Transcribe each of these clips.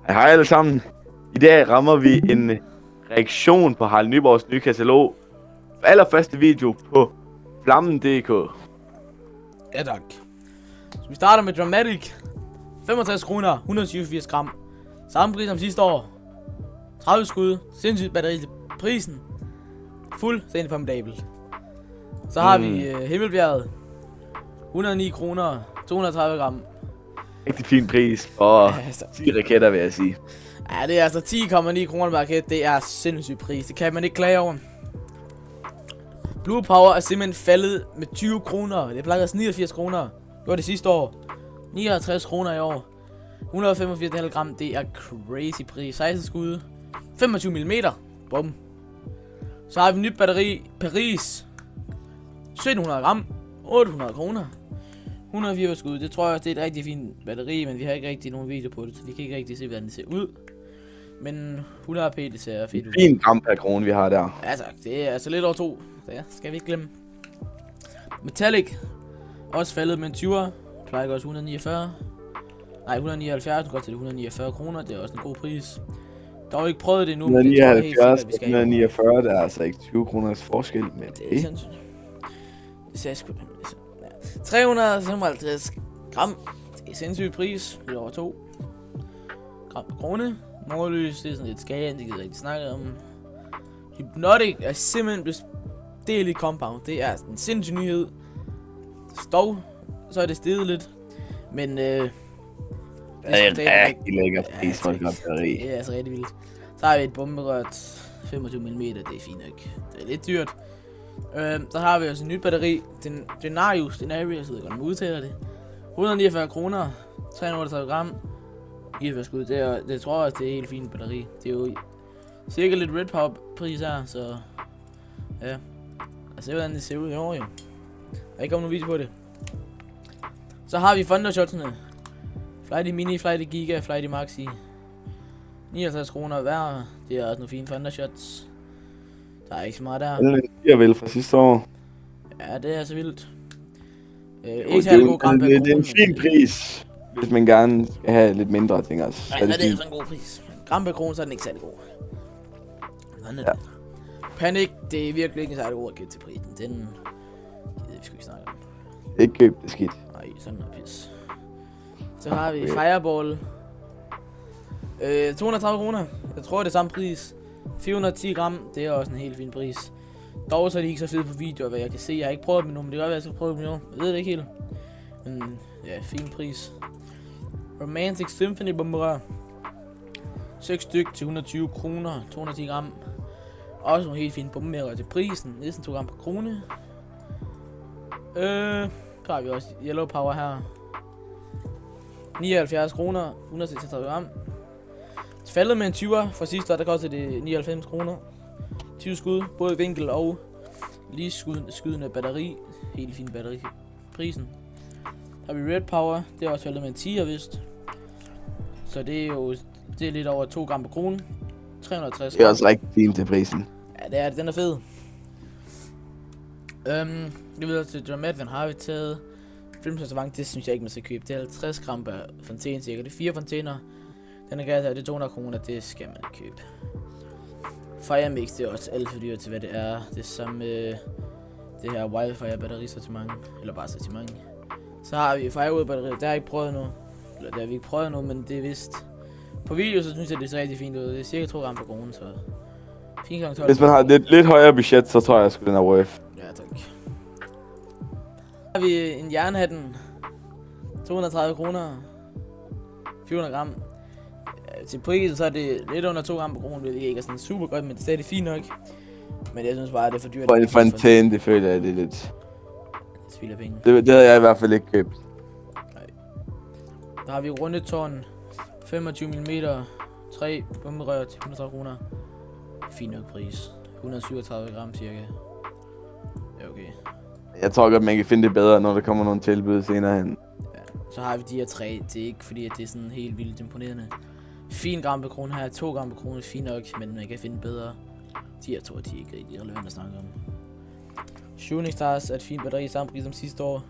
Hej alle sammen. I dag rammer vi en reaktion på Harald Nyborgs nye katalog. Allerførste video på Flammen.dk. Ja tak. Så vi starter med Dramatic. 65 kroner, 187 gram. Samme pris som sidste år. 30 skud, sindssygt batteri til prisen. Fuldstændig formidabelt. Så har vi Himmelbjerget. 109 kroner, 230 gram. Rigtig fin pris og 10 raketter, vil jeg sige. Ja, det er altså 10,9 kroner per raket. Det er sindssygt pris. Det kan man ikke klage over. Blue Power er simpelthen faldet med 20 kroner. Det plejer 89 kroner. Det var det sidste år. 59 kroner i år. 185,5 gram. Det er crazy pris. 16 skud. 25 mm. Bum. Så har vi nyt batteri. Paris. 1700 gram. 800 kroner. 104 skud. Det tror jeg det er et rigtig fint batteri, men vi har ikke rigtig nogen video på det, så vi kan ikke rigtig se, hvordan det ser ud. Men 100 AP, det ser fedt ud. Fin gram per krone, vi har der. Ja tak, det er altså lidt over 2. Så ja, skal vi ikke glemme. Metallic. Også faldet med en 20'er. Plejer også 149. Nej, 179. Godt til 149 kroner. Det er også en god pris. Dog ikke prøvet det nu, men det tror jeg helt sikkert, vi skal 149, der er altså ikke 20 kroners forskel, men det er sindssygt. Det ser sgu da. 355 gram. Det er sindssygt pris. Lidt over 2 gram per krone. Nordlys, det er sådan lidt skagen, det gider jeg ikke snakke om. Hypnotic er simpelthen blevet delt i compound. Det er en sindssyg nyhed. Dog, så er det steget lidt. Men det er en rigtig lækker pris for et godt batteri. Det er altså rigtig vildt. Så har vi et bomberørt 25 mm, det er fint nok. Det er lidt dyrt. Så har vi også et nyt batteri. Denarius, jeg ved ikke, om man udtaler det. 149 kroner, 338 gram. 49 skud, det tror jeg også, det er helt fint batteri. Det er jo cirka lidt Red Power pris her, så ja. Altså hvordan det ser ud i år jo. Der er ikke kommet nogen video på det. Så har vi Thundershotsene. Flighty Mini, Flighty Giga, Flighty Maxi. 59 kroner hver. Det er også nogle fine Thundershots. Der er ikke så meget der. Det er vel fra sidste år. Ja, det er så vildt. Ikke særlig god gram per krone. Det er en fin pris, hvis man gerne skal have lidt mindre ting også. Ja, det er altså en god pris. Gram per krone, så er den ikke særlig god. Ja. Panic, det er virkelig ikke en særlig god raket til prisen. Den gider vi sgu ikke snakke om. Ikke køb det skidt. Nej, sådan noget pis. Så har vi Fireball. 230 kroner. Jeg tror det er samme pris. 410 gram, det er også en helt fin pris. Dog så er de ikke så fede på videoer, hvad jeg kan se. Jeg har ikke prøvet dem endnu, men det kan godt være, jeg skal prøve dem nu. Jeg ved det ikke helt. Men ja, fin pris. Romantic Symphony bomberør. 6 styk til 120 kroner, 210 gram. Også nogle helt fine bomberør til prisen. Næsten 2 gram per krone. Så har vi også Yellow Power her. 79 kroner, 136 gram. Faldet med en 20'er fra sidste år, der koster det 99 kroner. 20 skud, både vinkel og lige skydende batteri. Helt fin batteri. Prisen. Der har vi Red Power, det er også faldet med en 10'er vist. Så det er jo lidt over 2 gram per krone. 360 gram. Det er også rigtig fint til prisen. Ja, det er det, den er fed. Det videre til Dramatic har vi taget. Filmsavant, det synes jeg ikke man skal købe. Det er 50 gram per fontæne cirka. Det er 4 fontæner. Den er gas, det er 200 kroner, det skal man ikke købe. Firemix, det er også alt for dyrt til hvad det er. Det er samme det her Wildfire batteri sortiment, eller bare sortiment. Så har vi Firewood batteri, det har jeg ikke prøvet nu. Eller det har vi ikke prøvet nu, men det er vist. På video så synes jeg det ser rigtig fint ud. Det er cirka 2 gram per krone, så 4 x 12. Hvis man har lidt højere budget, så tror jeg sgu den er worth. Ja, tak. Så har vi en jernhatten. 230 kroner. 400 gram. Til prisen så er det lidt under 2 gram per krone, det ikke er sådan super godt, men det er stadig fint nok. Men jeg synes bare, det er for dyrt. For en fontæne, det føler jeg, det er lidt spild af penge. Det havde jeg i hvert fald ikke købt. Nej. Der har vi rundetårn. 25 mm. 3 bomberør til 130 kroner. Fint nok pris. 137 gram cirka. Ja, okay. Jeg tror godt, man kan finde det bedre, når der kommer nogle tilbud senere hen. Ja. Så har vi de her 3. Det er ikke fordi, at det er sådan helt vildt imponerende. Fin gram per krone her, 2 gram per krone, fint nok, men man kan finde bedre. De her to, de er ikke rigtig relevant at snakke om. Shooting Stars er et fint batteri, samme pris som sidste år.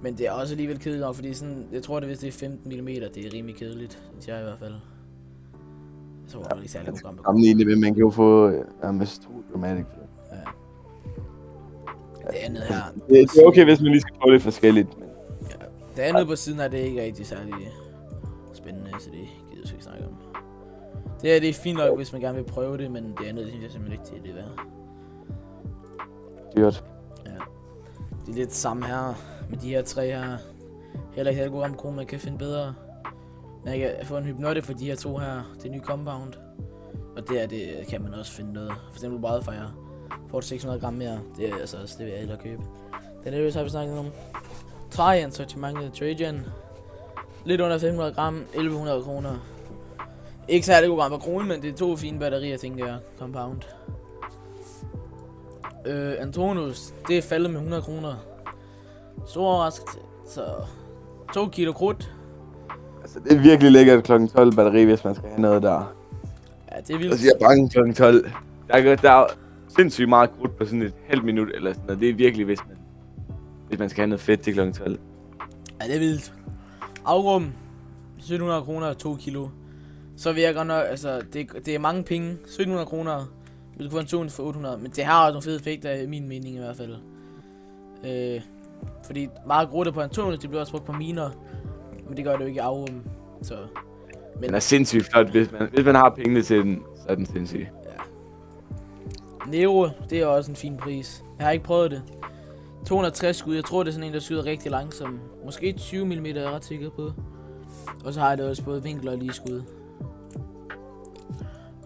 Men det er også alligevel kedeligt nok, fordi sådan, jeg tror det hvis det er 15 mm, det er rimelig kedeligt, synes jeg i hvert fald. Så var det ikke særlig god gram på Jamen egentlig, men man kan jo få nærmest 2 dramatic for det. Ja. Det andet her... Det er okay, hvis man lige skal prøve lidt forskelligt. Men... Ja. Det andet på siden af det er ikke rigtig særlig spændende, så det gider jeg ikke snakke om. Det er fint nok, hvis man gerne vil prøve det, men det andet, det synes jeg simpelthen ikke til det værd. Dyrt. Ja. Det er lidt samme her med de her 3 her. Heller ikke særlig god ram, man kan finde bedre. Man kan få en hypnotic for de her 2 her, det nye compound. Og det kan man også finde noget. For eksempel Wildfire. Får 600 gram mere. Det er altså også det, vil jeg hellere købe. Den er har vi snakket om. Trajan sortimentet Trajan. Lidt under 500 gram, 1100 kroner. Ikke særlig god gram på kronen, men det er 2 fine batterier, tænker jeg. Compound. Antonus, det er faldet med 100 kroner. Stor overraskelse. Så 2 kilo krudt. Altså, det er virkelig lækkert kl. 12 batteri, hvis man skal have noget der. Ja, det er vildt. Altså, jeg er bange kl. 12. Der er sindssygt meget krudt på sådan et halvt minut eller sådan noget. Det er virkelig, hvis man skal have noget fedt til kl. 12. Ja, det er vildt. Afrum. 1700 kroner, 2 kilo. Så vil jeg godt nok, altså, det er mange penge. 1700 kroner. Hvis du får en tone for 800. Men det har også nogle fede effekter, i min mening i hvert fald. Fordi meget grutte på Antonus, det bliver også brugt på miner. Men det gør det jo ikke i Aurum. Så... Men den er sindssygt flot, hvis man har pengene til den, så er den sindssyg. Ja. Nero, det er også en fin pris. Jeg har ikke prøvet det. 260 skud, jeg tror det er sådan en, der skyder rigtig langsomt. Måske 20 mm er jeg ret sikker på. Og så har jeg det også både vinkler og lige skud.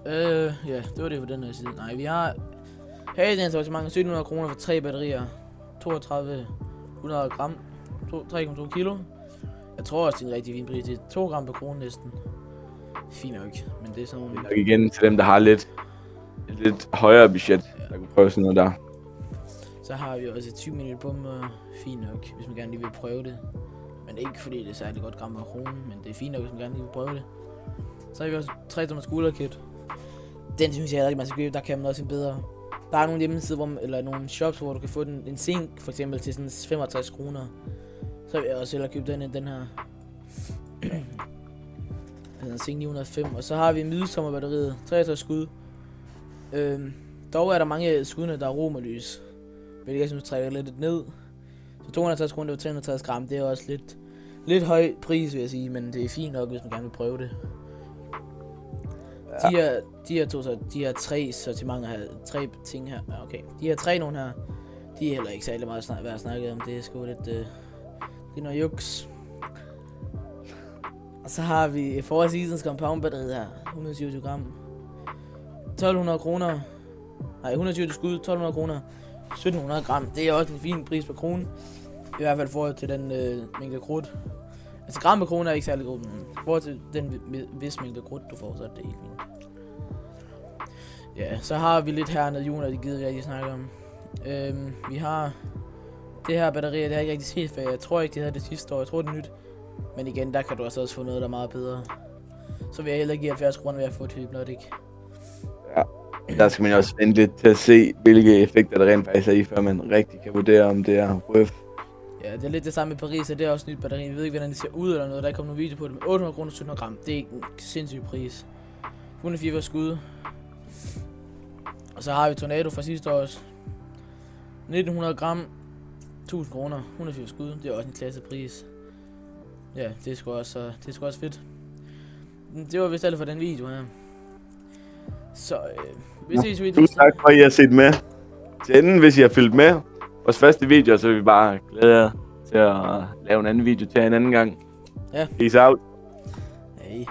Ja, det var det på den her side. Nej, vi har... Her i den sortiment 1700 kroner for 3 batterier. 3200 gram. 3,2 kilo. Jeg tror også, det er en rigtig fin pris. Det er 2 gram per krone næsten. Fint nok, men det er sådan nogle... Det er igen til dem, der har lidt højere budget, der kunne prøve sådan noget der. Så har vi også et 20 mm bomber. Fint nok, hvis man gerne lige vil prøve det. Men ikke fordi det er særlig godt gram per krone, men det er fint nok, hvis man gerne lige vil prøve det. Så har vi også 3 tommer skulderkit. Den synes jeg ikke, man skal købe, der kan man også en bedre. Der er nogle hjemmesider, eller nogle shops, hvor du kan få en zink, for eksempel til sådan 65 kroner. Så vil jeg også hellere købe den end den her. Den zink 905, og så har vi middeltommerbatteriet, 63 skud. Dog er der mange skuddene, der er romerlys, hvilket jeg synes trækker lidt ned. Så 250 kroner, det var 360 gram, det er også lidt høj pris, vil jeg sige, men det er fint nok, hvis man gerne vil prøve det. Ja. De her 3 sortimenter her, 3 ting her, ja, okay. De her 3 nogle her, de er heller ikke særlig meget værd at snakke om, det er sgu lidt, det er noget juks. Og så har vi Four Seasons Compound batteriet her, 127 gram. 1200 kroner. Nej, 120 skud, 1200 kroner. 1700 gram, det er også en fin pris per krone. I hvert fald forhold til den mængde krudt. Altså gram per krone er ikke særlig god, men forhold til den vis mængde krudt du får, så er det helt fint. Ja, så har vi lidt hernede juni, det gider jeg ikke snakke om. Vi har det her batteri, det har jeg ikke rigtig set, for jeg tror ikke, det havde det sidste år. Jeg tror, det er nyt. Men igen, der kan du også få noget, der er meget bedre. Så vil jeg heller give 70 kroner ved at få et hypnotic. Ja, der skal man jo også vente lidt til at se, hvilke effekter der rent faktisk er i, før man rigtig kan vurdere, om det er worth. Ja, det er lidt det samme med Paris, og det er også nyt batteri. Vi ved ikke, hvordan det ser ud eller noget. Der er kommet nogle videoer på det med 800 kroner 700 gram. Det er ikke en sindssyg pris. 104 skud. Og så har vi Tornado fra sidste år også. 1900 gram. 1000 kroner. 104 skud. Det er også en klassepris. Ja, det er sgu også fedt. Det var vist alt for den video her. Så vi ses videoen. Tusind tak for, at I har set med. Til enden, hvis I har følgt med vores første video, så vil vi bare glæde jer til at lave en anden video til en anden gang. Ja. Peace out. Hej.